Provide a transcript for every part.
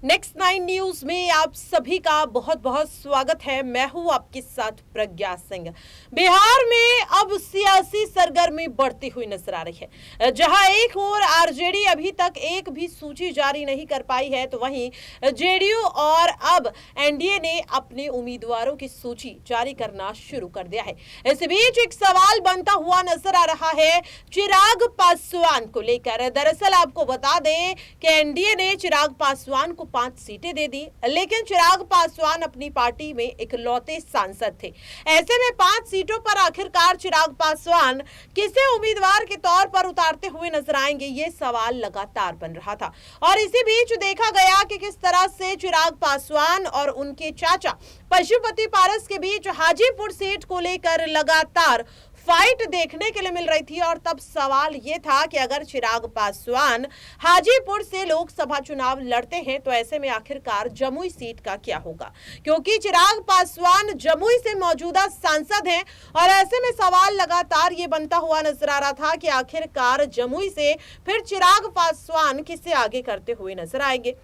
Next 9 news में आप सभी का बहुत बहुत स्वागत है। मैं हूं आपके साथ प्रज्ञा सिंह। बिहार में अब सियासी सरगर्मी बढ़ती हुई नजर आ रही है। जहां एक ओर आरजेडी अभी तक एक भी सूची जारी नहीं कर पाई है, तो वहीं जेडीयू और अब एनडीए ने अपने उम्मीदवारों की सूची जारी करना शुरू कर दिया है। इस बीच एक सवाल बनता हुआ नजर आ रहा है चिराग पासवान को लेकर। दरअसल आपको बता दें कि एनडीए ने चिराग पासवान को 5 सीटें दे दी, लेकिन चिराग पासवान अपनी पार्टी में इकलौते सांसद थे। ऐसे में 5 सीटों पर आखिरकार चिराग पासवान किसे उम्मीदवार के तौर पर उतारते हुए नजर आएंगे, ये सवाल लगातार बन रहा था। और इसी बीच देखा गया कि किस तरह से चिराग पासवान और उनके चाचा पशुपति पारस के बीच हाजीपुर सीट को लेकर लगातार फाइट देखने के लिए मिल रही थी। और तब सवाल यह था कि अगर चिराग पासवान हाजीपुर से लोकसभा चुनाव लड़ते हैं, तो ऐसे में आखिरकार जमुई सीट का क्या होगा, क्योंकि चिराग पासवान जमुई से मौजूदा सांसद हैं। और ऐसे में सवाल लगातार ये बनता हुआ नजर आ रहा था कि आखिरकार जमुई से फिर चिराग पासवान किसे आगे करते हुए नजर आएंगे।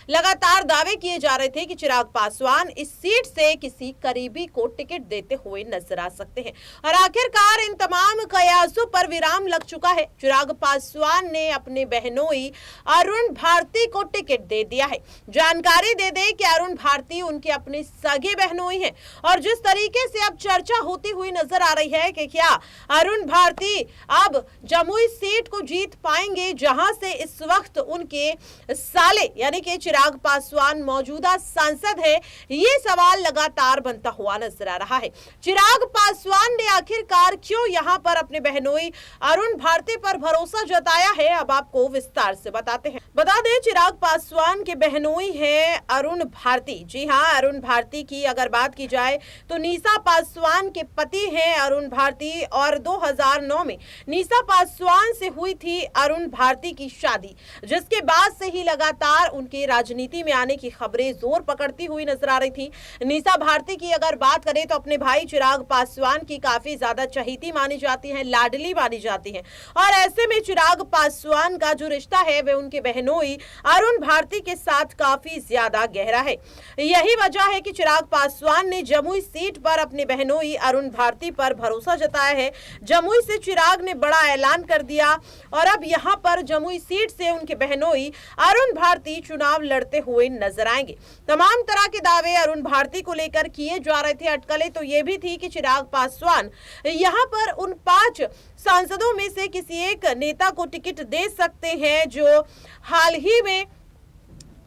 लगातार दावे किए जा रहे थे कि चिराग पासवान इस सीट से किसी करीबी को टिकट देते हुए नजर आ सकते हैं। और आखिरकार इन तमाम कयासों पर विराम लग चुका है। चिराग पासवान ने अपने बहनोई अरुण भारती को टिकट दे दिया है। जानकारी दे दे कि अरुण भारती उनके अपने सगे बहनोई हैं। और जिस तरीके से अब चर्चा होती हुई नजर आ रही है कि क्या अरुण भारती अब जमुई सीट को जीत पाएंगे, जहां से इस वक्त उनके साले यानी कि चिराग पासवान मौजूदा सांसद है, ये सवाल लगातार बनता हुआ नजर आ रहा है। चिराग पासवान ने आखिरकार क्यों यहां पर अपने बहनोई अरुण भारती पर भरोसा जताया है, अब आपको विस्तार से बताते हैं। बता दें चिराग पासवान के बहनोई है अरुण भारती। जी हां, अरुण भारती की अगर बात की जाए तो नीसा पासवान के पति हैं अरुण भारती। और 2009 में नीसा पासवान से हुई थी अरुण भारती की शादी, जिसके बाद से ही लगातार उनके राजनीति में आने की खबरें जोर पकड़ती हुई नजर आ रही थी। नीसा भारती की अगर बात करें तो अपने भाई चिराग पासवान की काफी ज्यादा चहेती मानी जाती हैं, लाडली मानी जाती हैं। और ऐसे में चिराग पासवान का जो रिश्ता है वह उनके बहनोई अरुण भारती के साथ काफी ज्यादा गहरा है। यही वजह है कि चिराग पासवान ने जमुई सीट पर अपने बहनोई अरुण भारती पर भरोसा जताया है। जमुई से चिराग ने बड़ा ऐलान कर दिया और अब यहां पर जमुई सीट से उनके बहनोई अरुण भारती चुनाव लड़ते हुए नजर आएंगे। तमाम तरह के दावे अरुण भारती को लेकर किए जा रहे थे। अटकलें तो ये भी थी कि चिराग पासवान यहां पर उन 5 सांसदों में से किसी एक नेता को टिकट दे सकते हैं, जो हाल ही में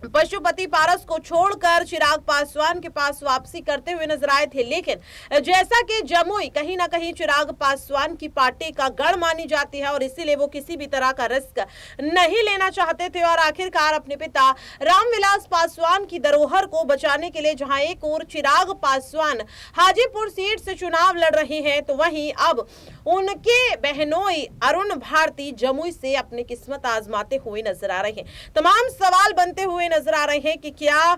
पशुपति पारस को छोड़कर चिराग पासवान के पास वापसी करते हुए नजर आए थे। लेकिन जैसा कि जमुई कहीं ना कहीं चिराग पासवान की पार्टी का गढ़ मानी जाती है और इसीलिए वो किसी भी तरह का रिस्क नहीं लेना चाहते थे। और आखिरकार अपने पिता रामविलास पासवान की धरोहर को बचाने के लिए जहां एक ओर चिराग पासवान हाजीपुर सीट से चुनाव लड़ रहे हैं, तो वहीं अब उनके बहनोई अरुण भारती जमुई से अपनी किस्मत आजमाते हुए नजर आ रहे हैं। तमाम सवाल बनते हुए नजर आ रहे हैं कि क्या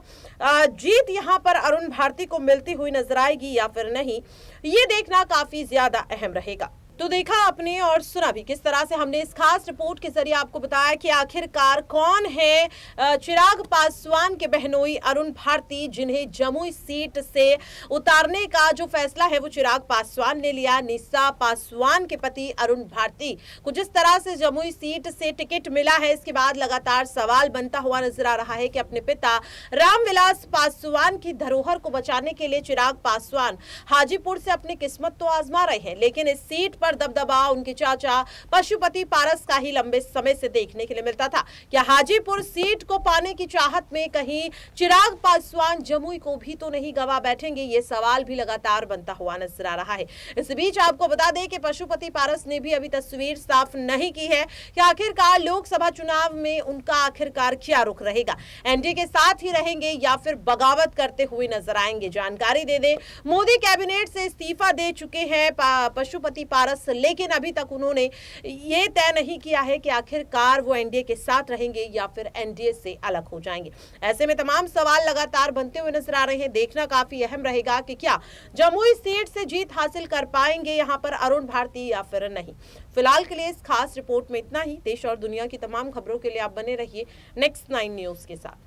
जीत यहां पर अरुण भारती को मिलती हुई नजर आएगी या फिर नहीं, ये देखना काफी ज्यादा अहम रहेगा। तो देखा आपने और सुना भी किस तरह से हमने इस खास रिपोर्ट के जरिए आपको बताया कि आखिरकार कौन है चिराग पासवान के बहनोई अरुण भारती, जिन्हें जमुई सीट से उतारने का जो फैसला है वो चिराग पासवान ने लिया। निशा पासवान के पति अरुण भारती को जिस तरह से जमुई सीट से टिकट मिला है, इसके बाद लगातार सवाल बनता हुआ नजर आ रहा है कि अपने पिता रामविलास पासवान की धरोहर को बचाने के लिए चिराग पासवान हाजीपुर से अपनी किस्मत तो आजमा रहे हैं, लेकिन इस सीट पर दबदबा उनके चाचा पशुपति पारस का ही लंबे समय से देखने के लिए मिलता था। क्या हाजीपुर सीट को पाने की चाहत में कहीं चिराग पासवान जमुई को भी तो नहीं गवा बैठेंगे, ये सवाल भी लगातार बनता हुआ नजर आ रहा है। इस बीच आपको बता दें कि पशुपति पारस ने भी अभी तस्वीर साफ नहीं की है कि आखिरकार लोकसभा चुनाव में उनका आखिरकार क्या रुख रहेगा, एनडीए के साथ ही रहेंगे या फिर बगावत करते हुए नजर आएंगे। जानकारी दे दें, मोदी कैबिनेट से इस्तीफा दे चुके हैं पशुपति पारस कांग्रेस, लेकिन अभी तक उन्होंने ये तय नहीं किया है कि आखिरकार वो एनडीए के साथ रहेंगे या फिर एनडीए से अलग हो जाएंगे। ऐसे में तमाम सवाल लगातार बनते हुए नजर आ रहे हैं। देखना काफी अहम रहेगा कि क्या जमुई सीट से जीत हासिल कर पाएंगे यहाँ पर अरुण भारती या फिर नहीं। फिलहाल के लिए इस खास रिपोर्ट में इतना ही। देश और दुनिया की तमाम खबरों के लिए आप बने रहिए नेक्स्ट 9 न्यूज के साथ।